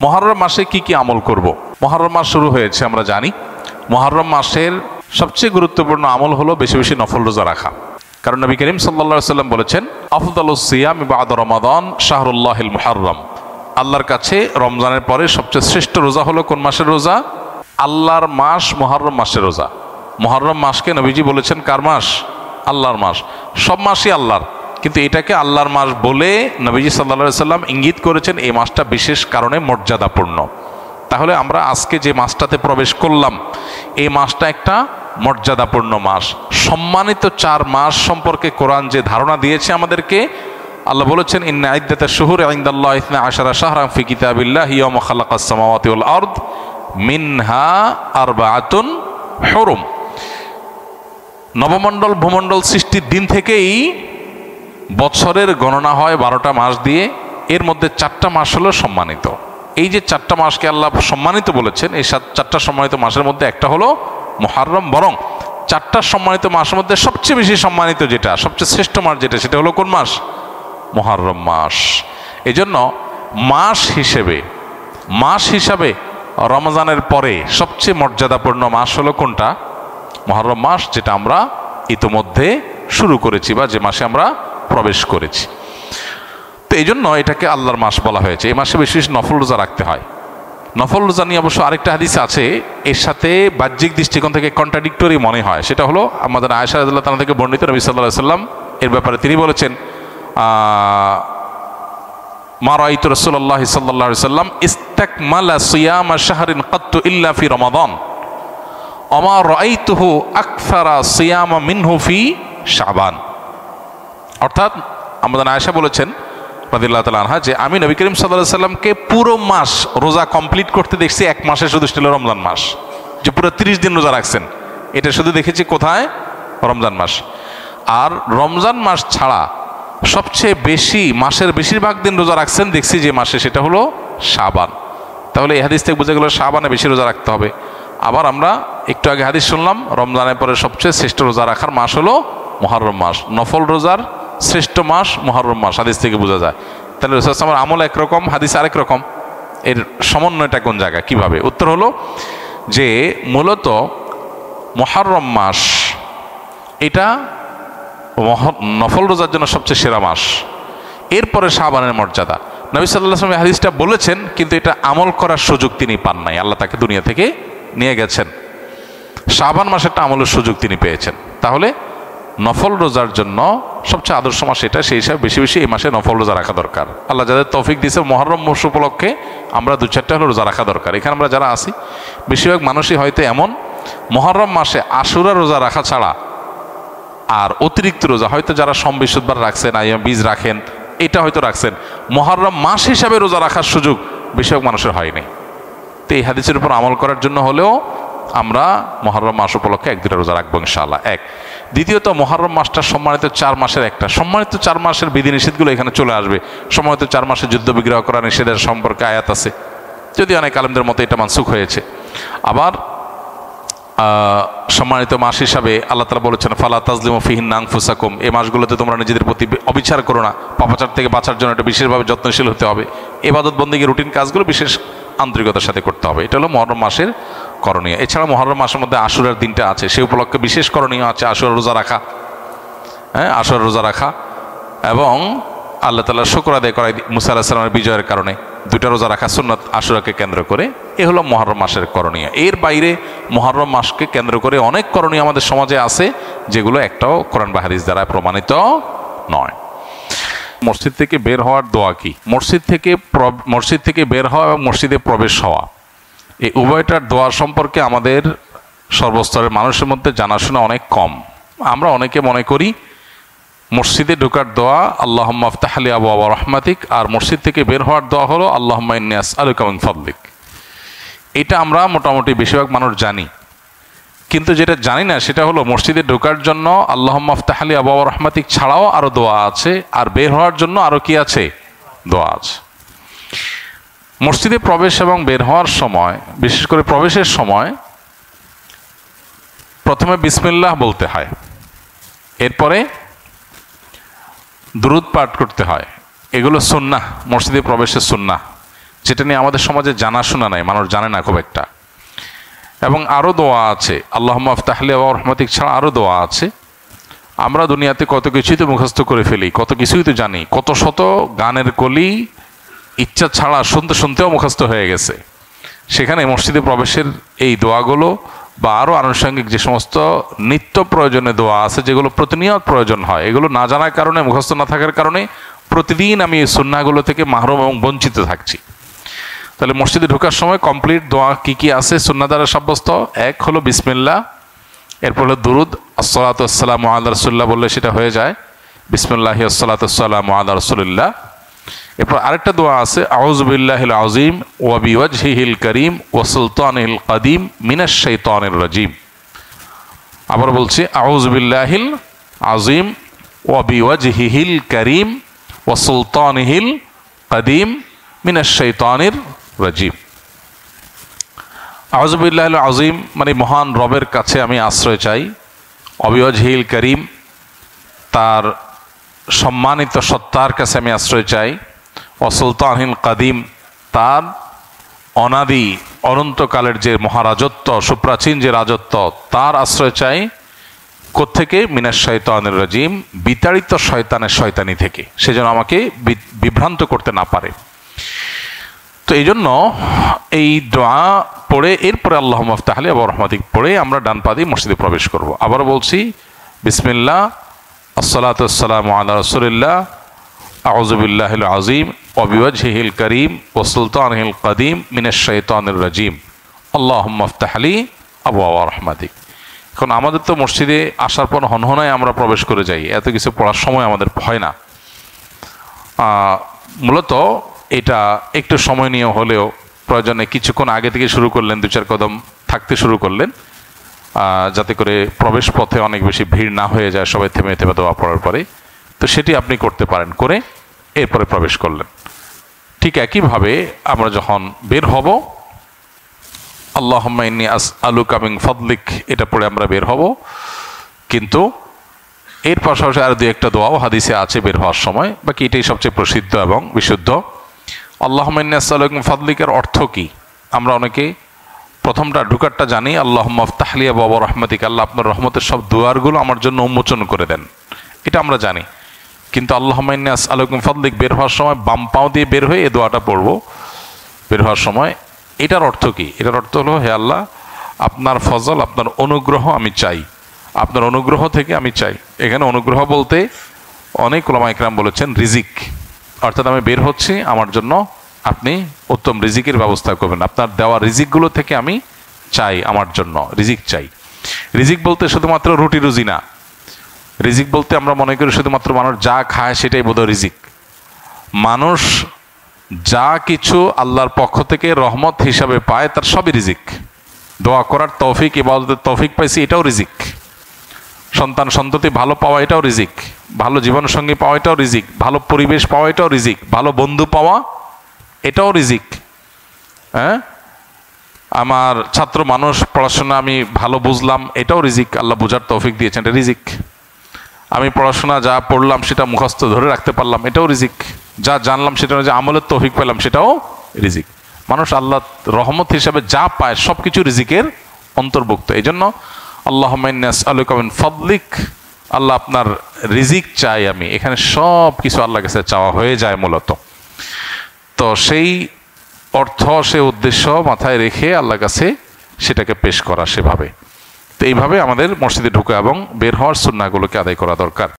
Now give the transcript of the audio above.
মুহররম মাসে কি কি আমল করব? মুহররম মাস শুরু হয়েছে, আমরা জানি। মুহররম মাসের সবচেয়ে গুরুত্বপূর্ণ আমল হলো বেশি বেশি নফল রোজা রাখা। কারণ নবী করিম সাল্লাল্লাহু আলাইহি ওয়াসাল্লাম বলেছেন, আফদালুস সিয়াম বা'দা রমাদান শাহরুল্লাহিল মুহররম। আল্লাহর কাছে রমজানের পরে সবচেয়ে শ্রেষ্ঠ রোজা হলো কোন মাসের রোজা? আল্লাহর মাস মুহররম মাসের রোজা। মুহররম মাসকে নবীজি বলেছেন কার মাস? আল্লাহর মাস। সব মাসই আল্লাহর, কিন্তু এটাকে আল্লাহর মাস বলে নবীজি সাল্লাল্লাহু আলাইহি ওয়াসাল্লাম ইঙ্গিত করেছেন এই মাসটা বিশেষ কারণে মর্যাদাপূর্ণ। তাহলে আমরা আজকে যে মাসটাতে প্রবেশ করলাম, এই মাসটা একটা মর্যাদাপূর্ণ মাস। সম্মানিত 4 মাস সম্পর্কে কোরআন যে ধারণা দিয়েছে আমাদেরকে, আল্লাহ বলেছেন, ইন্না ইদ্দাতাশ শুহুরি ইনদাল্লাহি 12 শাহরান ফি কিতাবিল্লাহি ইয়াওমা খালাকাস সামাওয়াতি ওয়াল আরদ মিনহা আরবাআতুন হুরুম। নবমণ্ডল ভূমণ্ডল সৃষ্টির দিন থেকেই বছরের গণনা হয় 12টা মাস দিয়ে। এর মধ্যে 4টা মাস হলো সম্মানিত। এই যে 4টা মাসকে আল্লাহ সম্মানিত বলেছেন, এই 4টা সম্মানিত মাসের মধ্যে একটা হলো মুহররম। বরং 4টা সম্মানিত মাসের মধ্যে সবচেয়ে বেশি সম্মানিত যেটা, সবচেয়ে শ্রেষ্ঠ মাস যেটা, সেটা হলো কোন মাস? মুহররম মাস। এই জন্য মাস হিসাবে রমজানের পরে সবচেয়ে মর্যাদাপূর্ণ মাস হলো কোনটা? মুহররম মাস, যেটা আমরা ইতোমধ্যে শুরু করেছি বা যে মাসে আমরা প্রবেশ করেছি। তো এই জন্য এটাকে আল্লাহর মাস বলা হয়েছে। এই মাসে বেশি বেশি নফল রোজা রাখতে হয়। নফল রোজা নিয়ে অবশ্য আরেকটা হাদিস আছে, এর সাথে বাহ্যিক দৃষ্টিকোণ থেকে কন্ট্রাডিক্টরি মনে হয়। সেটা হলো আমাদের আয়েশা রাদিয়াল্লাহু তাআলা থেকে বর্ণিত, নবী সাল্লাল্লাহু আলাইহি ওয়াসাল্লাম এর ব্যাপারে তিনি বলেছেন, মা রাআইতু রাসূলুল্লাহি সাল্লাল্লাহু আলাইহি ওয়াসাল্লাম ইস্তাকমালা সিয়ামা শাহরিন কাত্তু ইল্লা ফি রমাদান ওয়া মা রাআইতুহু আকসারা সিয়ামা মিনহু ফি শাবান। অর্থাৎ আমাদের আয়েশা বলেছেন রাদিয়াল্লাহু তাআলা আনহা, যে আমি নবী করিম সাল্লাল্লাহু আলাইহি ওয়াসাল্লামকে পুরো মাস রোজা কমপ্লিট করতে দেখছি এক মাসে, শুধু ছিল রমজান মাস, যে পুরো 30 দিন রোজা রাখছেন। এটা শুধু দেখেছি কোথায়? রমজান মাস। আর রমজান মাস ছাড়া সবচেয়ে বেশি মাসের বেশিরভাগ দিন রোজা রাখছেন দেখছি যে মাসে, সেটা হলো শাবান। তাহলে এই হাদিস থেকে বোঝা গেল শাবানে বেশি রোজা রাখতে হবে। আবার আমরা একটু আগে হাদিস শুনলাম, রমজানের পরে সবচেয়ে শ্রেষ্ঠ রোজা রাখার মাস হলো মুহররম মাস। নফল রোজার শ্রেষ্ঠ মাস মুহররম মাস, হাদিস থেকে বোঝা যায়। তাহলে রাসূল সাল্লাল্লাহু আলাইহি ওয়াসাল্লামের আমল একরকম, হাদিস আরেক রকম। এর সমন্বয়টা কোন জায়গায়, কিভাবে? উত্তর হলো যে মূলত মুহররম মাস এটা নফল রোজার জন্য সবচেয়ে সেরা মাস। এরপরে শাবানের মর্যাদা। নবী সাল্লাল্লাহু আলাইহি ওয়াসাল্লাম হাদিসটা বলেছেন, কিন্তু এটা আমল করার সুযোগ তিনি পান নাই। আল্লাহ তাকে দুনিয়া থেকে নিয়ে গেছেন। শাবান মাসেরটা আমলের সুযোগ তিনি পেয়েছেন। তাহলে নফল রোজার জন্য সবচেয়ে আদর্শ মাস এটা, সেই হিসাবে বেশি বেশি এই মাসে নফল রোজা রাখা দরকার। আল্লাহ যাদের তৌফিক দিয়েছে, মুহররম মাস উপলক্ষে আমরা 2-4টা হলো রোজা রাখা দরকার। এখানে আমরা যারা আছি বেশিরভাগ মানুষই হয়তো এমন, মুহররম মাসে আশুরা রোজা রাখা ছাড়া আর অতিরিক্ত রোজা হয়তো যারা সোম বৃহস্পতিবার রাখছেন, আইয়াম বীজ রাখেন, এটা হয়তো রাখছেন, মুহররম মাস হিসাবে রোজা রাখার সুযোগ বেশিরভাগ মানুষের হয়নি। তো এই হাদিসের উপর আমল করার জন্য হলেও আমরা মুহররম মাস উপলক্ষে 1-2টা রোজা রাখবো ইনশাআল্লাহ। এক। দ্বিতীয়ত, মুহররম মাসটা সম্মানিত 4 মাসের একটা। সম্মানিত 4 মাসের বিধিনিষেধগুলো এখানে চলে আসবে। সম্মানিত 4 মাসে যুদ্ধ বিগ্রহ করা নিষেধের সম্পর্কে আয়াত আছে, যদি অনেক আলেমদের মতে এটা মানসুখ হয়েছে। আবার সম্মানিত মাস হিসাবে আল্লাহ তাআলা বলেছেন, ফালা তাজলিমু ফিহিন্না আনফুসাকুম, এই মাসগুলোতে তোমরা নিজেদের প্রতি অবিচার করো না। পাপাচার থেকে বাঁচার জন্য এটা বিশেষভাবে যত্নশীল হতে হবে। ইবাদত বন্দেগী রুটিন কাজগুলো বিশেষ আন্তরিকতার সাথে করতে হবে। এটা হলো মুহররম মাসের করণীয়। এছাড়া মুহররম মাসের মধ্যে আশুরার দিনটা আছে, সেই উপলক্ষে বিশেষ করণীয় আছে আশুরা রোজা রাখা। আশুরা রোজা রাখা এবং আল্লাহ তাআলা শুকর আদায় করা মুসা আলাইহিস সালামের বিজয়ের কারণে 2টা রোজা রাখা সুন্নাত আশুরাকে কেন্দ্র করে। এ হলো মুহররম মাসের করণীয়। এর বাইরে মুহররম মাসকে কেন্দ্র করে অনেক করণীয় আমাদের সমাজে আছে, যেগুলো একটাও কোরআন বা হাদিস দ্বারা প্রমাণিত নয়। মসজিদ থেকে বের হওয়ার দোয়া কি? মসজিদ থেকে বের হওয়া এবং মসজিদে প্রবেশ হওয়া, এই উভয়টার দোয়া সম্পর্কে আমাদের সর্বস্তরের মানুষের মধ্যে জানাশোনা অনেক কম। আমরা অনেকে মনে করি মসজিদে ঢোকার দোয়া আল্লাহুম্মা আফতাহ লি আবওয়াবা রাহমাতিক, আর মসজিদ থেকে বের হওয়ার দোয়া হলো আল্লাহুম্মা ইন্নী আসআলুকা মিন ফাদলিক। এটা আমরা মোটামুটি বেশিরভাগ মানুষ জানি, কিন্তু যেটা জানি না সেটা হলো মসজিদে ঢোকার জন্য আল্লাহুম্মা আফতাহ লি আবওয়াবা রাহমাতিক ছাড়াও আরো দোয়া আছে, আর বের হওয়ার জন্য আরো কি আছে? দোয়া আছে। মসজিদে প্রবেশ এবং বের হওয়ার সময়, বিশেষ করে প্রবেশের সময়, প্রথমে বিসমিল্লাহ বলতে হয়, এরপরে দুরূদ পাঠ করতে হয়। এগুলো সুন্নাহ, মসজিদে প্রবেশের সুন্নাহ। যেটা নিয়ে আমাদের সমাজে জানাশোনা নাই, মানুষ জানে না খুব একটা। এবং আরও দোয়া আছে, আল্লাহুম্মা আফতাহ লি ওয়া রাহমাতিক ছাড়া আরও দোয়া আছে। আমরা দুনিয়াতে কত কিছুই তো মুখস্থ করে ফেলি, কত কিছুই তো জানি, কত শত গানের কলি ইচ্ছা ছাড়া শুনতে শুনতেও মুখস্থ হয়ে গেছে। সেখানে মসজিদে প্রবেশের এই দোয়াগুলো বা আরও আনুষঙ্গিক যে সমস্ত নিত্য প্রয়োজনে দোয়া আছে, যেগুলো প্রতিনিয়ত প্রয়োজন হয়, এগুলো না জানার কারণে, মুখস্থ না থাকার কারণে প্রতিদিন আমি এই সুন্নাহগুলো থেকে মাহরুম এবং বঞ্চিত থাকছি। তাহলে মসজিদে ঢোকার সময় কমপ্লিট দোয়া কি কি আছে সুন্নাহ দ্বারা সাব্যস্ত? এক হলো বিসমিল্লাহ, এরপর হলো দুরুদ আসসালাতু ওয়াসসালামু আলা রাসূলিল্লাহ বললে সেটা হয়ে যায়, বিসমিল্লাহি আসসালাতু ওয়াসসালামু আলা রাসূলিল্লাহ। এরপর আরেকটা দোয়া আছে, আউযু বিল্লাহিল আযীম ওয়া বিওয়াজহিহিল কারীম ওয়া সুলতানিল কাদীম মিনাশ শাইতানির রাজীম। আবার বলছি, আউযু বিল্লাহিল আযীম ওয়া বিওয়াজহিহিল কারীম ওয়া সুলতানিহিল কাদীম মিনাশ শাইতানির রাজীম। আউযু বিল্লাহিল আযীম মানে মহান রবের কাছে আমি আশ্রয় চাই, অবিওয়াজহিল করিম তার সম্মানিত সত্তার কাছে আমি আশ্রয় চাই, অসুলতানিল কাদিম তার অনাদি অনন্তকালের যে মহারাজত্ব, সুপ্রাচীন যে রাজত্ব, তার আশ্রয় চাই। কোত্থেকে? মিনাশ শাইতানির রাজীম, বিতাড়িত শয়তানের শয়তানি থেকে, সেজন্য আমাকে বিভ্রান্ত করতে না পারে। তো এই জন্য এই দোয়া পড়ে এরপরে আল্লাহুম্মা আফতাহ লি ওয়া রাহমাতিক পড়ে আমরা ডান পা দিয়ে মসজিদে প্রবেশ করব। আবার বলছি, বিসমিল্লাহ আসসালাতু ওয়াসসালামু আলা রাসূলিল্লাহ আউযু বিল্লাহিল আযীম ওয়া বিওয়াজহিহিল কারীম ওয়া সুলতানিহিল কাদীম মিনাশ শাইতানির রাজীম আল্লাহুম্মা আফতাহ লি আবওয়াবা রাহমাতিক। এখন আমাদের তো মসজিদে আসার পর হনহনায় আমরা প্রবেশ করে যাই, এত কিছু পড়ার সময় আমাদের হয় না। মূলত এটা একটু সময় নিয়ে হলেও প্রয়োজনে কিছুক্ষণ আগে থেকে শুরু করলেন, 2-4 কদম থাকতে শুরু করলেন, যাতে করে প্রবেশ পথে অনেক বেশি ভিড় না হয়ে যায় সবাই থেমে থেমে দোয়া পড়ার পরে। তো সেটি আপনি করতে পারেন, করে এরপরে প্রবেশ করলেন। ঠিক একইভাবে আমরা যখন বের হব, আল্লাহুম্মা ইন্নী আসআলুকা মিন ফাদলিক এটা পড়ে আমরা বের হব। কিন্তু এর পাশাপাশি আর 2-1টা দোয়াও হাদিসে আছে বের হওয়ার সময়, বাকি এটাই সবচেয়ে প্রসিদ্ধ এবং বিশুদ্ধ। আল্লাহুম্মা ইন্নী আসআলুকা মিন ফাদলিকের অর্থ কি? আমরা অনেকে প্রথমটা ঢুকারটা জানি, আল্লাহুম্মা আফতাহ লি আবওয়াবা রাহমাতিক, আল্লাহ আপনার রহমতের সব দুয়ারগুলো আমার জন্য উন্মোচন করে দেন, এটা আমরা জানি। কিন্তু আল্লাহুম্মা ইন্নী আসআলুকা মিন ফাদলিক বের হওয়ার সময় বাম পাও দিয়ে বের হয়ে এই দোয়াটা পড়ব বের হওয়ার সময়। এটার অর্থ কি? এটার অর্থ হলো, হে আল্লাহ, আপনার ফজল, আপনার অনুগ্রহ আমি চাই, আপনার অনুগ্রহ থেকে আমি চাই। এখানে অনুগ্রহ বলতে অনেক উলামা ইকরাম বলেছেন রিজিক, অর্থাৎ আমি বের হচ্ছি, আমার জন্য আপনি উত্তম রিজিকের ব্যবস্থা করবেন, আপনার দেওয়া রিজিকগুলো থেকে আমি চাই, আমার জন্য রিজিক চাই। রিজিক বলতে শুধুমাত্র রুটি রুজি না, রিজিক বলতে আমরা মনে করি শুধুমাত্র মানুষ যা খায় সেটাই বোধহয় রিজিক। মানুষ যা কিছু আল্লাহর পক্ষ থেকে রহমত হিসাবে পায় তার সবই রিজিক। দোয়া করার তৌফিক, ইবাদতের তৌফিক পাইছি, এটাও রিজিক। সন্তান সন্ততি ভালো পাওয়া, এটাও রিজিক। ভালো জীবনসঙ্গী পাওয়া, এটাও রিজিক। ভালো পরিবেশ পাওয়া, এটাও রিজিক। ভালো বন্ধু পাওয়া, এটাও রিজিক। হ্যাঁ, আমার ছাত্র মানুষ, পড়াশোনা আমি ভালো বুঝলাম, এটাও রিজিক, আল্লাহ বুঝার তৌফিক দিয়েছেন, এটা রিজিক। আমি পড়াশোনা যা পড়লাম সেটা মুখস্থ ধরে রাখতে পারলাম, এটাও রিজিক। যা জানলাম সেটা যে আমলের তৌফিক পেলাম, সেটাও রিজিক। মানুষ আল্লাহ রহমত হিসাবে যা পায় সব কিছু রিজিকের অন্তর্ভুক্ত। এই জন্য আল্লাহুম্মা ইন্নী আসআলুকা মিন ফাদলিক, আল্লাহ আপনার রিজিক চাই আমি, এখানে সব কিছু আল্লাহর কাছে চাওয়া হয়ে যায় মূলত। তো সেই অর্থ, সে উদ্দেশ্য মাথায় রেখে আল্লাহর কাছে সেটাকে পেশ করা সেভাবে। তো এইভাবে আমাদের মসজিদে ঢোকা এবং বের হওয়ার সুন্নাহগুলোকে আদায় করা দরকার।